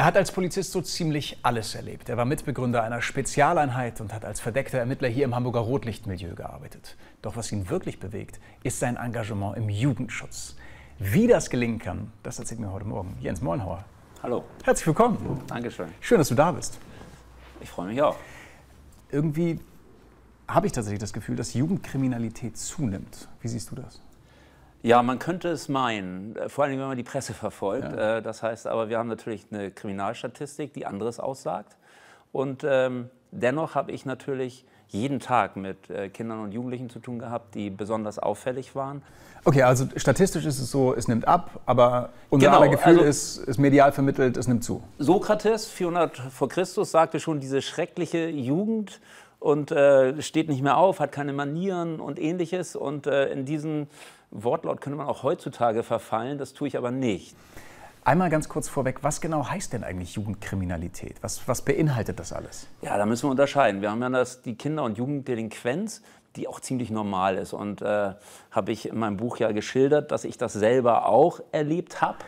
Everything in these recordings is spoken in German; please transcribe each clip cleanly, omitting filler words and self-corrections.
hat als Polizist so ziemlich alles erlebt. Er war Mitbegründer einer Spezialeinheit und hat als verdeckter Ermittler hier im Hamburger Rotlichtmilieu gearbeitet. Doch was ihn wirklich bewegt, ist sein Engagement im Jugendschutz. Wie das gelingen kann, das erzählt mir heute Morgen Jens Mollenhauer. Hallo. Herzlich willkommen. Dankeschön. Schön, dass du da bist. Ich freue mich auch. Irgendwie habe ich tatsächlich das Gefühl, dass Jugendkriminalität zunimmt. Wie siehst du das? Ja, man könnte es meinen, vor allem wenn man die Presse verfolgt. Ja. Das heißt aber, wir haben natürlich eine Kriminalstatistik, die anderes aussagt. Und dennoch habe ich natürlich jeden Tag mit Kindern und Jugendlichen zu tun gehabt, die besonders auffällig waren. Okay, also statistisch ist es so, es nimmt ab, aber unser aller Gefühl ist medial vermittelt, es nimmt zu. Sokrates, 400 vor Christus, sagte schon, diese schreckliche Jugend und steht nicht mehr auf, hat keine Manieren und Ähnliches. Und in diesen Wortlaut könnte man auch heutzutage verfallen, das tue ich aber nicht. Einmal ganz kurz vorweg, was genau heißt denn eigentlich Jugendkriminalität? Was beinhaltet das alles? Ja, da müssen wir unterscheiden. Wir haben ja die Kinder- und Jugenddelinquenz, die auch ziemlich normal ist. Und habe ich in meinem Buch ja geschildert, dass ich das selber auch erlebt habe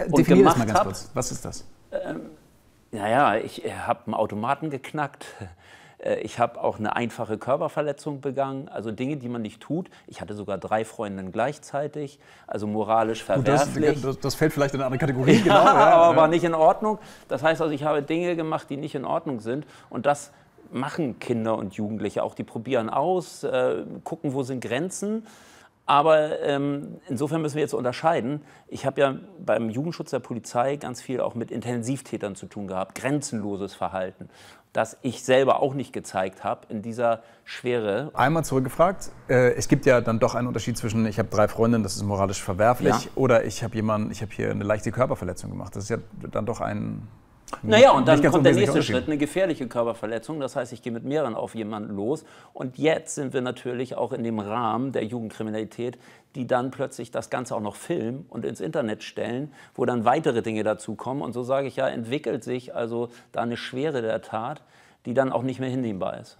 und Definier das gemacht mal ganz habe. kurz. Was ist das? Naja, ich habe einen Automaten geknackt. Ich habe auch eine einfache Körperverletzung begangen, also Dinge, die man nicht tut. Ich hatte sogar 3 Freundinnen gleichzeitig, also moralisch verwerflich. Das fällt vielleicht in eine andere Kategorie, ja, genau. Ja, aber war nicht in Ordnung. Das heißt also, ich habe Dinge gemacht, die nicht in Ordnung sind. Und das machen Kinder und Jugendliche auch. Die probieren aus, gucken, wo sind Grenzen. Aber insofern müssen wir jetzt unterscheiden. Ich habe ja beim Jugendschutz der Polizei ganz viel auch mit Intensivtätern zu tun gehabt, grenzenloses Verhalten, das ich selber auch nicht gezeigt habe in dieser Schwere. Einmal zurückgefragt, es gibt ja dann doch einen Unterschied zwischen, ich habe 3 Freundinnen, das ist moralisch verwerflich, oder ich habe hier eine leichte Körperverletzung gemacht. Das ist ja dann doch ein... Naja, und dann kommt der nächste Schritt, eine gefährliche Körperverletzung. Das heißt, ich gehe mit mehreren auf jemanden los. Und jetzt sind wir natürlich auch in dem Rahmen der Jugendkriminalität, die dann plötzlich das Ganze auch noch filmen und ins Internet stellen, wo dann weitere Dinge dazukommen. Und so sage ich ja, entwickelt sich also da eine Schwere der Tat, die dann auch nicht mehr hinnehmbar ist.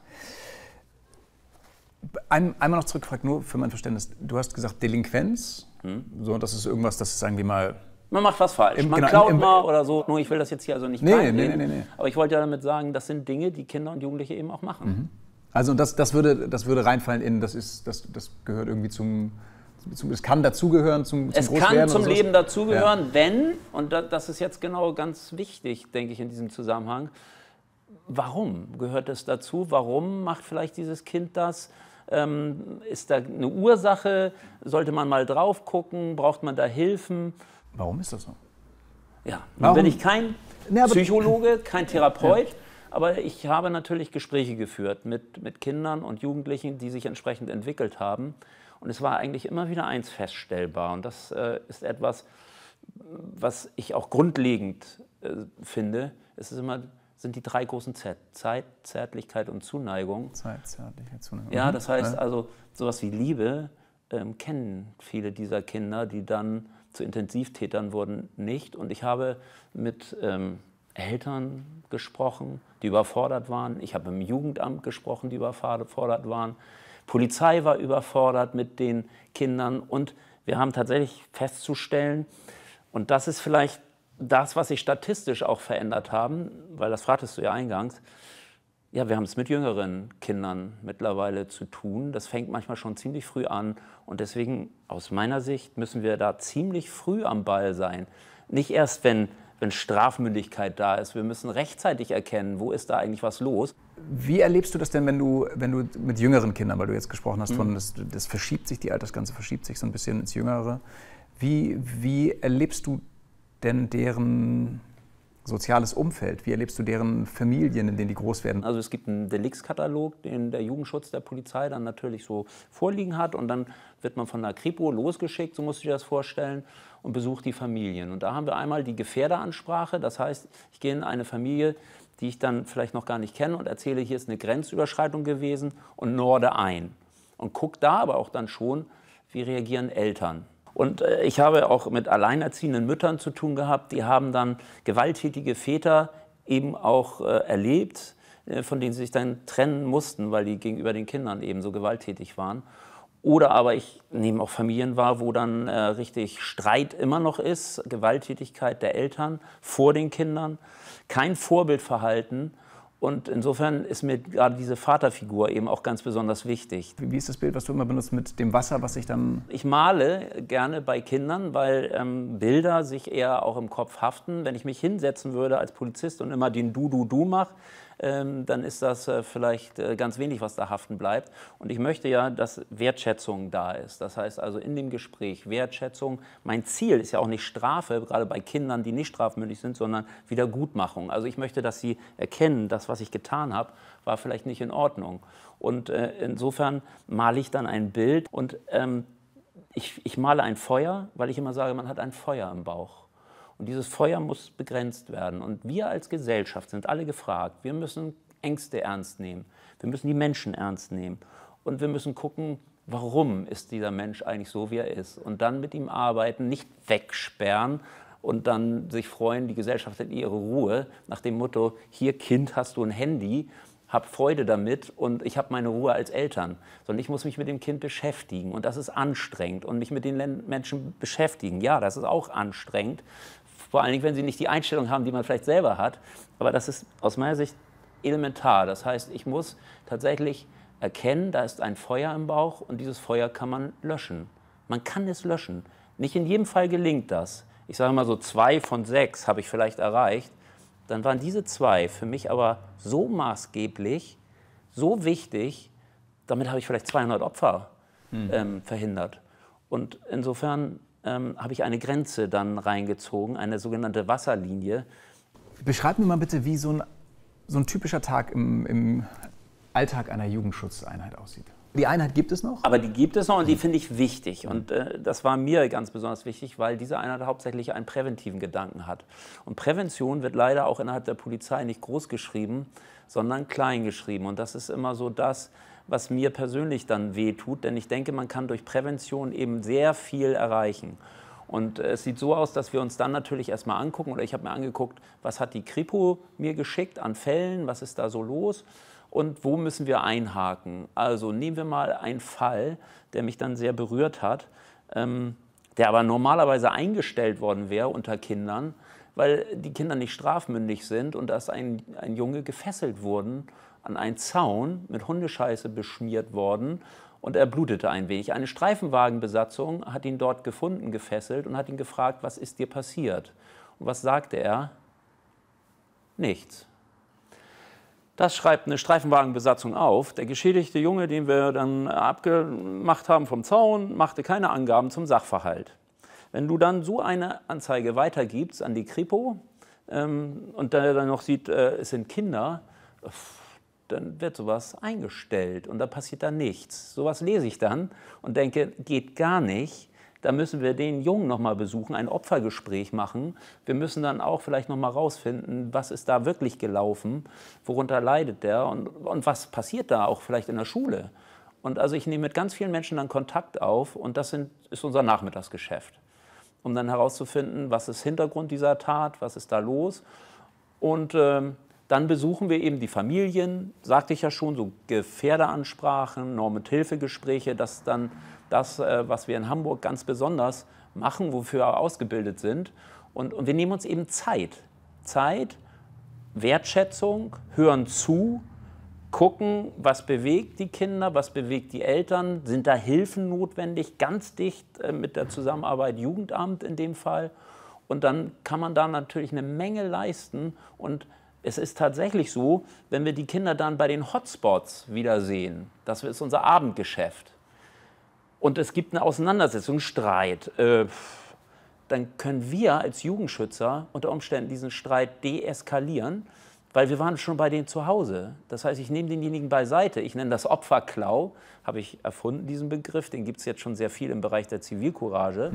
Einmal noch zurückgefragt, nur für mein Verständnis. Du hast gesagt Delinquenz, so, das ist irgendwas, das ist irgendwie mal... Man macht was falsch, man klaut mal oder so. Nur ich will das jetzt hier also nicht kleinreden. Nee. Aber ich wollte ja damit sagen, das sind Dinge, die Kinder und Jugendliche eben auch machen. Mhm. Also das würde reinfallen in, das gehört irgendwie es kann dazugehören zum Großwerden. Es kann zum so. Leben dazugehören, wenn, und das ist jetzt genau ganz wichtig, denke ich, in diesem Zusammenhang, warum gehört es dazu? Warum macht vielleicht dieses Kind das? Ist da eine Ursache? Sollte man mal drauf gucken? Braucht man da Hilfen? Warum ist das so? Ja, nun bin ich kein Psychologe, kein Therapeut, aber ich habe natürlich Gespräche geführt mit Kindern und Jugendlichen, die sich entsprechend entwickelt haben. Und es war eigentlich immer wieder eins feststellbar. Und das ist etwas, was ich auch grundlegend finde. Es sind die 3 großen Z. Zeit, Zärtlichkeit und Zuneigung. Zeit, Zärtlichkeit, Zuneigung. Ja, das heißt also, sowas wie Liebe kennen viele dieser Kinder, die dann zu Intensivtätern wurden, nicht. Und ich habe mit Eltern gesprochen, die überfordert waren. Ich habe im Jugendamt gesprochen, die überfordert waren. Polizei war überfordert mit den Kindern. Und wir haben tatsächlich festzustellen, und das ist vielleicht das, was sich statistisch auch verändert haben, weil das fragtest du ja eingangs, ja, wir haben es mit jüngeren Kindern mittlerweile zu tun. Das fängt manchmal schon ziemlich früh an. Und deswegen, aus meiner Sicht, müssen wir da ziemlich früh am Ball sein. Nicht erst, wenn Strafmündigkeit da ist. Wir müssen rechtzeitig erkennen, wo ist da eigentlich was los. Wie erlebst du das denn, wenn du mit jüngeren Kindern, weil du jetzt gesprochen hast von, das verschiebt sich, die Altersgrenze verschiebt sich so ein bisschen ins Jüngere. Wie erlebst du denn deren soziales Umfeld? Wie erlebst du deren Familien, in denen die groß werden? Also es gibt einen Deliktskatalog, den der Jugendschutz der Polizei dann natürlich so vorliegen hat. Und dann wird man von der Kripo losgeschickt, so musst du dir das vorstellen, und besucht die Familien. Und da haben wir einmal die Gefährderansprache. Das heißt, ich gehe in eine Familie, die ich dann vielleicht noch gar nicht kenne, und erzähle, hier ist eine Grenzüberschreitung gewesen, und norde ein. Und gucke da aber auch dann schon, wie reagieren Eltern. Und ich habe auch mit alleinerziehenden Müttern zu tun gehabt, die haben dann gewalttätige Väter eben auch erlebt, von denen sie sich dann trennen mussten, weil die gegenüber den Kindern eben so gewalttätig waren. Oder aber ich nehme auch Familien wahr, wo dann richtig Streit immer noch ist, Gewalttätigkeit der Eltern vor den Kindern, kein Vorbildverhalten. Und insofern ist mir gerade diese Vaterfigur eben auch ganz besonders wichtig. Wie ist das Bild, was du immer benutzt mit dem Wasser, was sich dann... Ich male gerne bei Kindern, weil Bilder sich eher auch im Kopf haften. Wenn ich mich hinsetzen würde als Polizist und immer den Du mache, dann ist das vielleicht ganz wenig, was da haften bleibt. Und ich möchte ja, dass Wertschätzung da ist. Das heißt also in dem Gespräch Wertschätzung. Mein Ziel ist ja auch nicht Strafe, gerade bei Kindern, die nicht strafmündig sind, sondern Wiedergutmachung. Also ich möchte, dass sie erkennen, das, was ich getan habe, war vielleicht nicht in Ordnung. Und insofern male ich dann ein Bild und ich male ein Feuer, weil ich immer sage, man hat ein Feuer im Bauch. Und dieses Feuer muss begrenzt werden. Und wir als Gesellschaft sind alle gefragt. Wir müssen Ängste ernst nehmen. Wir müssen die Menschen ernst nehmen. Und wir müssen gucken, warum ist dieser Mensch eigentlich so, wie er ist. Und dann mit ihm arbeiten, nicht wegsperren und dann sich freuen, die Gesellschaft hat ihre Ruhe. Nach dem Motto, hier Kind, hast du ein Handy, hab Freude damit und ich habe meine Ruhe als Eltern. Sondern ich muss mich mit dem Kind beschäftigen und das ist anstrengend. Und mich mit den Menschen beschäftigen, ja, das ist auch anstrengend. Vor allen Dingen, wenn sie nicht die Einstellung haben, die man vielleicht selber hat. Aber das ist aus meiner Sicht elementar. Das heißt, ich muss tatsächlich erkennen, da ist ein Feuer im Bauch und dieses Feuer kann man löschen. Man kann es löschen. Nicht in jedem Fall gelingt das. Ich sage mal so 2 von 6 habe ich vielleicht erreicht. Dann waren diese 2 für mich aber so maßgeblich, so wichtig, damit habe ich vielleicht 200 Opfer verhindert. Und insofern habe ich eine Grenze dann reingezogen, eine sogenannte Wasserlinie. Beschreib mir mal bitte, wie so ein typischer Tag im Alltag einer Jugendschutzeinheit aussieht. Die Einheit gibt es noch? Aber die gibt es noch und die finde ich wichtig. Und das war mir ganz besonders wichtig, weil diese Einheit hauptsächlich einen präventiven Gedanken hat. Und Prävention wird leider auch innerhalb der Polizei nicht groß geschrieben, sondern klein geschrieben. Und das ist immer so das, was mir persönlich dann wehtut, denn ich denke, man kann durch Prävention eben sehr viel erreichen. Und es sieht so aus, dass wir uns dann natürlich erstmal angucken, oder ich habe mir angeguckt, was hat die Kripo mir geschickt an Fällen, was ist da so los und wo müssen wir einhaken. Also nehmen wir mal einen Fall, der mich dann sehr berührt hat, der aber normalerweise eingestellt worden wäre unter Kindern, weil die Kinder nicht strafmündig sind und dass ein Junge gefesselt wurden an einen Zaun mit Hundescheiße beschmiert worden und er blutete ein wenig. Eine Streifenwagenbesatzung hat ihn dort gefunden, gefesselt und hat ihn gefragt, was ist dir passiert? Und was sagte er? Nichts. Das schreibt eine Streifenwagenbesatzung auf. Der geschädigte Junge, den wir dann abgemacht haben vom Zaun, machte keine Angaben zum Sachverhalt. Wenn du dann so eine Anzeige weitergibst an die Kripo und dann noch sieht, es sind Kinder, dann wird sowas eingestellt und da passiert dann nichts. Sowas lese ich dann und denke, geht gar nicht. Da müssen wir den Jungen noch mal besuchen, ein Opfergespräch machen. Wir müssen dann auch vielleicht noch mal rausfinden, was ist da wirklich gelaufen, worunter leidet der und was passiert da auch vielleicht in der Schule. Und also ich nehme mit ganz vielen Menschen dann Kontakt auf und das ist unser Nachmittagsgeschäft, um dann herauszufinden, was ist Hintergrund dieser Tat, was ist da los. Und dann besuchen wir eben die Familien, sagte ich ja schon, so Gefährderansprachen, Norm-und-Hilfe-Gespräche, das ist dann das, was wir in Hamburg ganz besonders machen, wofür wir ausgebildet sind. Und wir nehmen uns eben Zeit. Zeit, Wertschätzung, hören zu, gucken, was bewegt die Kinder, was bewegt die Eltern, sind da Hilfen notwendig, ganz dicht mit der Zusammenarbeit Jugendamt in dem Fall. Und dann kann man da natürlich eine Menge leisten und es ist tatsächlich so, wenn wir die Kinder dann bei den Hotspots wiedersehen, das ist unser Abendgeschäft, und es gibt eine Auseinandersetzung, Streit, dann können wir als Jugendschützer unter Umständen diesen Streit deeskalieren, weil wir waren schon bei denen zu Hause. Das heißt, ich nehme denjenigen beiseite, ich nenne das Opferklau, habe ich erfunden, diesen Begriff, den gibt es jetzt schon sehr viel im Bereich der Zivilcourage.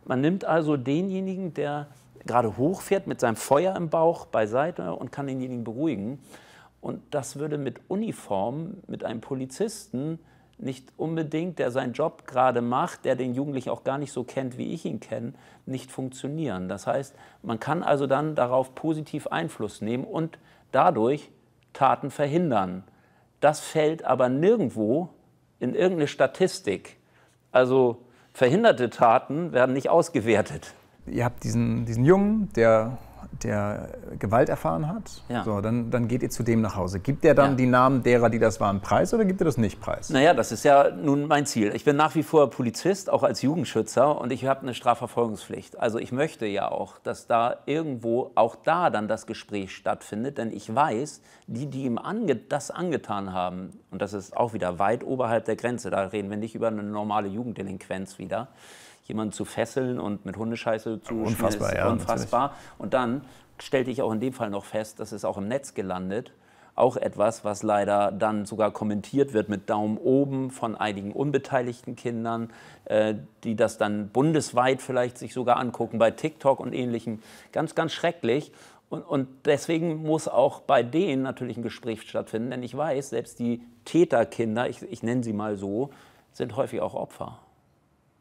Man nimmt also denjenigen, der gerade hochfährt mit seinem Feuer im Bauch beiseite und kann denjenigen beruhigen. Und das würde mit Uniform, mit einem Polizisten nicht unbedingt, der seinen Job gerade macht, der den Jugendlichen auch gar nicht so kennt, wie ich ihn kenne, nicht funktionieren. Das heißt, man kann also dann darauf positiv Einfluss nehmen und dadurch Taten verhindern. Das fällt aber nirgendwo in irgendeine Statistik. Also verhinderte Taten werden nicht ausgewertet. Ihr habt diesen Jungen, der Gewalt erfahren hat. Ja. So, dann geht ihr zu dem nach Hause. Gibt der dann die Namen derer, die das waren, preis oder gibt er das nicht preis? Naja, das ist ja nun mein Ziel. Ich bin nach wie vor Polizist, auch als Jugendschützer, und ich habe eine Strafverfolgungspflicht. Also ich möchte ja auch, dass da irgendwo auch da dann das Gespräch stattfindet, denn ich weiß, die ihm das angetan haben, und das ist auch wieder weit oberhalb der Grenze, da reden wir nicht über eine normale Jugenddelinquenz wieder, jemanden zu fesseln und mit Hundescheiße zu unfassbar, ist ja, unfassbar. Natürlich. Und dann stellte ich auch in dem Fall noch fest, das ist auch im Netz gelandet, auch etwas, was leider dann sogar kommentiert wird mit Daumen oben von einigen unbeteiligten Kindern, die das dann bundesweit vielleicht sich sogar angucken, bei TikTok und Ähnlichem. Ganz, ganz schrecklich. Und deswegen muss auch bei denen natürlich ein Gespräch stattfinden, denn ich weiß, selbst die Täterkinder, ich nenne sie mal so, sind häufig auch Opfer.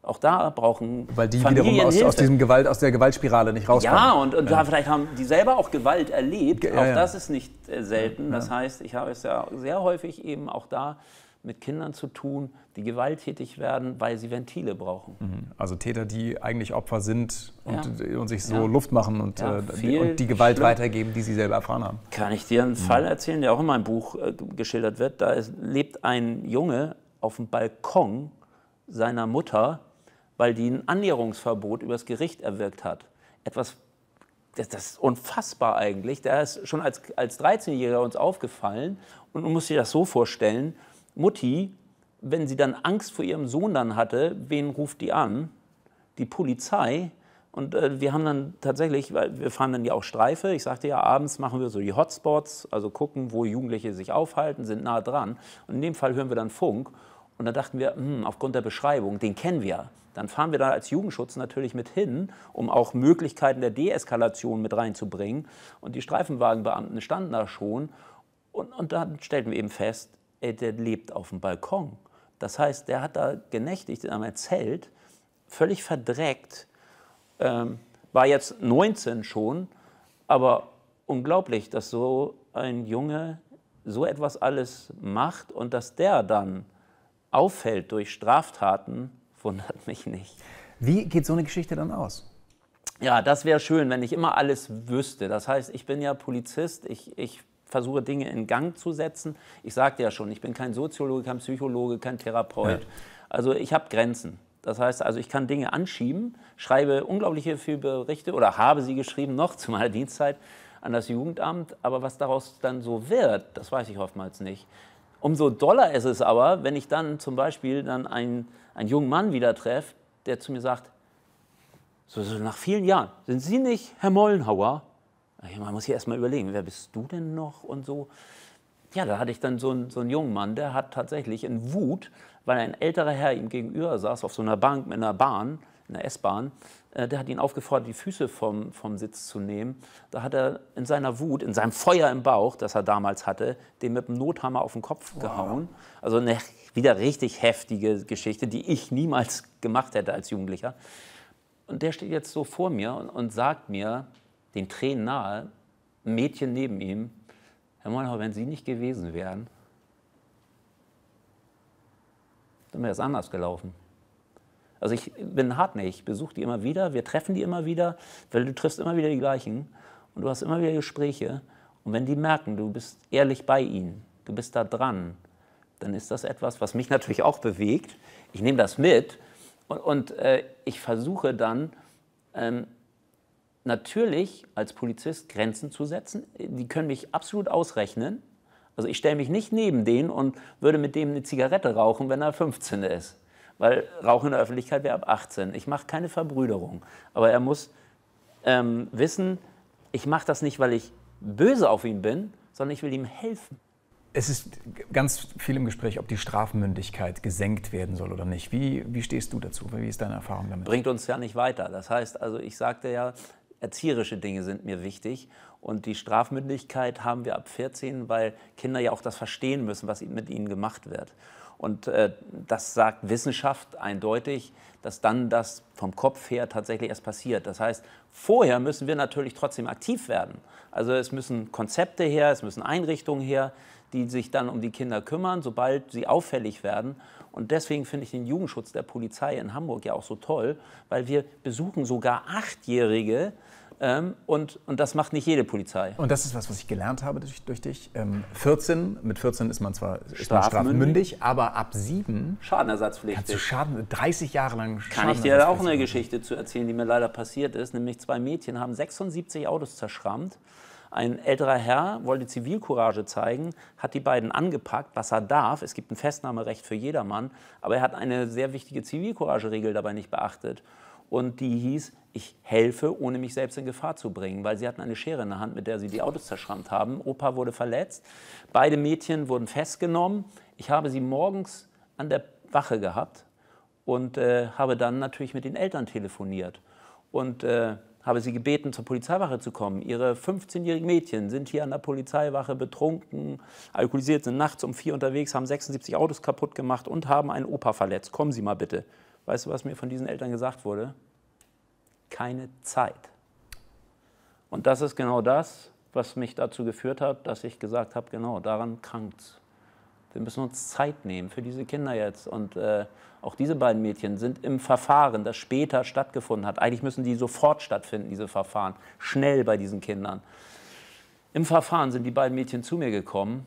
Auch da brauchen Weil die Familien wiederum aus der Gewaltspirale nicht rauskommen. Ja, und da vielleicht haben die selber auch Gewalt erlebt. Auch das ist nicht selten. Das heißt, ich habe es ja sehr häufig eben auch da mit Kindern zu tun, die gewalttätig werden, weil sie Ventile brauchen. Also Täter, die eigentlich Opfer sind und sich so Luft machen und die Gewalt weitergeben, die sie selber erfahren haben. Kann ich dir einen Fall erzählen, der auch in meinem Buch geschildert wird. Da lebt ein Junge auf dem Balkon seiner Mutter, weil die ein Annäherungsverbot übers Gericht erwirkt hat. Etwas, das ist unfassbar eigentlich. Der ist schon als 13-Jähriger uns aufgefallen. Und man muss sich das so vorstellen, Mutti, wenn sie dann Angst vor ihrem Sohn dann hatte, wen ruft die an? Die Polizei. Und wir haben dann tatsächlich, weil wir fahren dann ja auch Streife, ich sagte ja, abends machen wir so die Hotspots, also gucken, wo Jugendliche sich aufhalten, sind nah dran. Und in dem Fall hören wir dann Funk. Und da dachten wir, aufgrund der Beschreibung, den kennen wir. Dann fahren wir da als Jugendschutz natürlich mit hin, um auch Möglichkeiten der Deeskalation mit reinzubringen. Und die Streifenwagenbeamten standen da schon. Und dann stellten wir eben fest, der lebt auf dem Balkon. Das heißt, der hat da genächtigt in einem Zelt, völlig verdreckt, war jetzt 19 schon, aber unglaublich, dass so ein Junge so etwas alles macht und dass der dann auffällt durch Straftaten, wundert mich nicht. Wie geht so eine Geschichte dann aus? Ja, das wäre schön, wenn ich immer alles wüsste. Das heißt, ich bin ja Polizist, ich versuche Dinge in Gang zu setzen. Ich sagte ja schon, ich bin kein Soziologe, kein Psychologe, kein Therapeut. Ja. Also ich habe Grenzen. Das heißt, also ich kann Dinge anschieben, schreibe unglaubliche viele Berichte oder habe sie geschrieben noch zu meiner Dienstzeit an das Jugendamt. Aber was daraus dann so wird, das weiß ich oftmals nicht. Umso doller ist es aber, wenn ich dann zum Beispiel dann einen jungen Mann wieder treffe, der zu mir sagt, so nach vielen Jahren, sind Sie nicht Herr Mollenhauer? Man muss hier erst mal überlegen, wer bist du denn noch und so. Ja, da hatte ich dann so einen jungen Mann, der hat tatsächlich in Wut, weil ein älterer Herr ihm gegenüber saß auf so einer Bank mit einer Bahn, in der S-Bahn, der hat ihn aufgefordert, die Füße vom Sitz zu nehmen. Da hat er in seiner Wut, in seinem Feuer im Bauch, das er damals hatte, den mit dem Nothammer auf den Kopf gehauen. Also eine wieder richtig heftige Geschichte, die ich niemals gemacht hätte als Jugendlicher. Und der steht jetzt so vor mir und sagt mir, den Tränen nahe, ein Mädchen neben ihm, Herr Mollenhauer, wenn Sie nicht gewesen wären, dann wäre es anders gelaufen. Also ich bin hartnäckig, ich besuche die immer wieder, wir treffen die immer wieder, weil du triffst immer wieder die gleichen und du hast immer wieder Gespräche. Und wenn die merken, du bist ehrlich bei ihnen, du bist da dran, dann ist das etwas, was mich natürlich auch bewegt. Ich nehme das mit und ich versuche dann natürlich als Polizist Grenzen zu setzen. Die können mich absolut ausrechnen. Also ich stelle mich nicht neben den und würde mit dem eine Zigarette rauchen, wenn er 15 ist. Weil Rauchen in der Öffentlichkeit wäre ab 18. Ich mache keine Verbrüderung. Aber er muss wissen, ich mache das nicht, weil ich böse auf ihn bin, sondern ich will ihm helfen. Es ist ganz viel im Gespräch, ob die Strafmündigkeit gesenkt werden soll oder nicht. Wie stehst du dazu? Wie ist deine Erfahrung damit? Bringt uns ja nicht weiter. Das heißt, also ich sagte ja, erzieherische Dinge sind mir wichtig. Und die Strafmündigkeit haben wir ab 14, weil Kinder ja auch das verstehen müssen, was mit ihnen gemacht wird. Und das sagt Wissenschaft eindeutig, dass dann das vom Kopf her tatsächlich erst passiert. Das heißt, vorher müssen wir natürlich trotzdem aktiv werden. Also es müssen Konzepte her, es müssen Einrichtungen her, die sich dann um die Kinder kümmern, sobald sie auffällig werden. Und deswegen finde ich den Jugendschutz der Polizei in Hamburg ja auch so toll, weil wir besuchen sogar 8-Jährige, und das macht nicht jede Polizei. Und das ist was ich gelernt habe durch dich. 14, mit 14 ist man zwar strafmündig, aber ab 7 Schadenersatzpflichtig. Kannst du 30 Jahre lang Kann ich dir auch eine Geschichte zu erzählen, die mir leider passiert ist. Nämlich 2 Mädchen haben 76 Autos zerschrammt. Ein älterer Herr wollte Zivilcourage zeigen, hat die beiden angepackt, was er darf. Es gibt ein Festnahmerecht für jedermann, aber er hat eine sehr wichtige Zivilcourage-Regel dabei nicht beachtet. Und die hieß, ich helfe, ohne mich selbst in Gefahr zu bringen, weil sie hatten eine Schere in der Hand, mit der sie die Autos zerschrammt haben. Opa wurde verletzt, beide Mädchen wurden festgenommen. Ich habe sie morgens an der Wache gehabt und habe dann natürlich mit den Eltern telefoniert und habe sie gebeten, zur Polizeiwache zu kommen. Ihre 15-jährigen Mädchen sind hier an der Polizeiwache betrunken, alkoholisiert, sind nachts um 4 unterwegs, haben 76 Autos kaputt gemacht und haben einen Opa verletzt. Kommen Sie mal bitte. Weißt du, was mir von diesen Eltern gesagt wurde? Keine Zeit. Und das ist genau das, was mich dazu geführt hat, dass ich gesagt habe, genau, daran krankt's. Wir müssen uns Zeit nehmen für diese Kinder jetzt. Und auch diese beiden Mädchen sind im Verfahren, das später stattgefunden hat. Eigentlich müssen die sofort stattfinden, diese Verfahren. Schnell bei diesen Kindern. Im Verfahren sind die beiden Mädchen zu mir gekommen,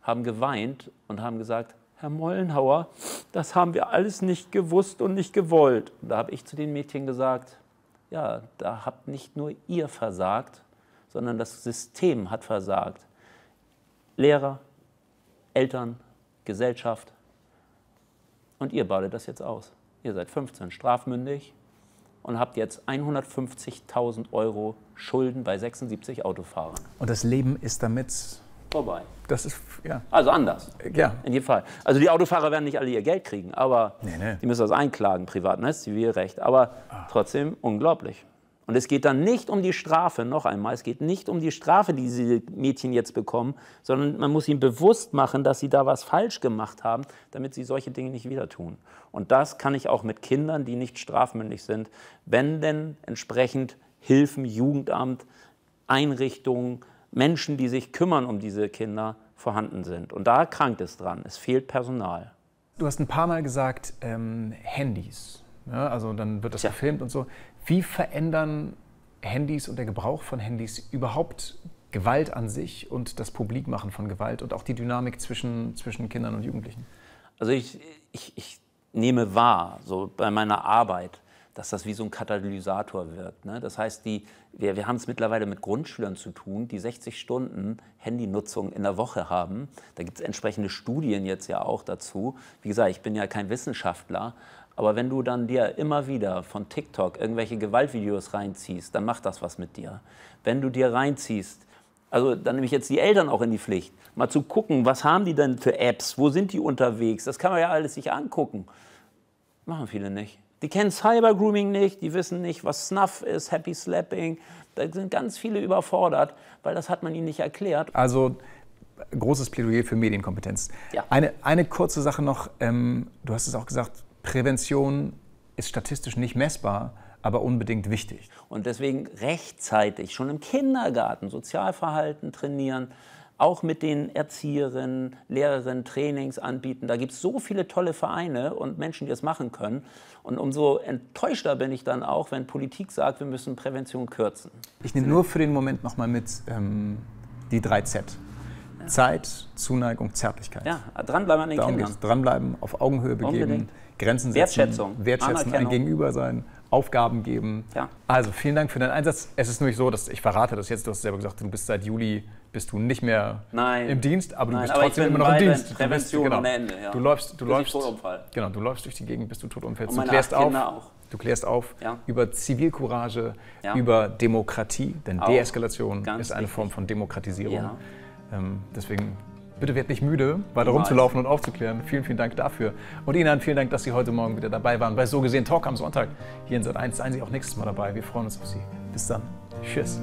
haben geweint und haben gesagt, Herr Mollenhauer, das haben wir alles nicht gewusst und nicht gewollt. Und da habe ich zu den Mädchen gesagt, ja, da habt nicht nur ihr versagt, sondern das System hat versagt. Lehrer, Eltern, Gesellschaft. Und ihr badet das jetzt aus. Ihr seid 15, strafmündig und habt jetzt 150.000 € Schulden bei 76 Autofahrern. Und das Leben ist damit vorbei. Das ist, ja. Also anders. Ja. In jedem Fall. Also die Autofahrer werden nicht alle ihr Geld kriegen, aber die müssen das einklagen, privat, ne? Das ist Zivilrecht. Aber trotzdem unglaublich. Und es geht dann nicht um die Strafe, noch einmal, es geht nicht um die Strafe, die diese Mädchen jetzt bekommen, sondern man muss ihnen bewusst machen, dass sie da was falsch gemacht haben, damit sie solche Dinge nicht wieder tun. Und das kann ich auch mit Kindern, die nicht strafmündig sind, wenn denn entsprechend Hilfen, Jugendamt, Einrichtungen, Menschen, die sich kümmern um diese Kinder, vorhanden sind. Und da krankt es dran. Es fehlt Personal. Du hast ein paar Mal gesagt, Handys. Ja, also dann wird das gefilmt und so. Wie verändern Handys und der Gebrauch von Handys überhaupt Gewalt an sich und das Publikmachen von Gewalt und auch die Dynamik zwischen Kindern und Jugendlichen? Also ich nehme wahr, so bei meiner Arbeit, dass das wie so ein Katalysator wirkt. Ne? Das heißt, wir haben es mittlerweile mit Grundschülern zu tun, die 60 Stunden Handynutzung in der Woche haben. Da gibt es entsprechende Studien jetzt ja auch dazu. Wie gesagt, ich bin ja kein Wissenschaftler, aber wenn du dann dir immer wieder von TikTok irgendwelche Gewaltvideos reinziehst, dann macht das was mit dir. Wenn du dir reinziehst, also dann nehme ich jetzt die Eltern auch in die Pflicht, mal zu gucken, was haben die denn für Apps, wo sind die unterwegs, das kann man ja alles sich angucken. Machen viele nicht. Die kennen Cybergrooming nicht, die wissen nicht, was Snuff ist, Happy Slapping. Da sind ganz viele überfordert, weil das hat man ihnen nicht erklärt. Also großes Plädoyer für Medienkompetenz. Ja. Eine kurze Sache noch, du hast es auch gesagt, Prävention ist statistisch nicht messbar, aber unbedingt wichtig. Und deswegen rechtzeitig, schon im Kindergarten, Sozialverhalten trainieren, auch mit den Erzieherinnen, Lehrerinnen Trainings anbieten. Da gibt es so viele tolle Vereine und Menschen, die das machen können. Und umso enttäuschter bin ich dann auch, wenn Politik sagt, wir müssen Prävention kürzen. Ich nehme nur für den Moment nochmal mit die 3Z. Ja. Zeit, Zuneigung, Zärtlichkeit. Ja, dranbleiben an den Kindern. Geht's. Dranbleiben, auf Augenhöhe begeben, unbedingt. Grenzen setzen, Wertschätzen, ein Gegenüber sein, Aufgaben geben. Ja. Also vielen Dank für deinen Einsatz. Es ist nämlich so, dass ich verrate das jetzt, du hast selber gesagt, du bist seit Juli nicht mehr im Dienst, aber du bist trotzdem immer noch im Dienst. Prävention genau. am Ende, ja. Du läufst Genau, du läufst durch die Gegend, bis du tot umfällst. Und meine 8 Kinder auch. Du klärst auf ja. über Zivilcourage, ja. über Demokratie, denn auch. Deeskalation Ganz ist eine wichtig. Form von Demokratisierung. Ja. Deswegen bitte werd nicht müde, weiter rumzulaufen und aufzuklären. Vielen, vielen Dank dafür. Und Ihnen vielen Dank, dass Sie heute Morgen wieder dabei waren bei So gesehen Talk am Sonntag. Hier in Sat.1 seien Sie auch nächstes Mal dabei. Wir freuen uns auf Sie. Bis dann. Tschüss.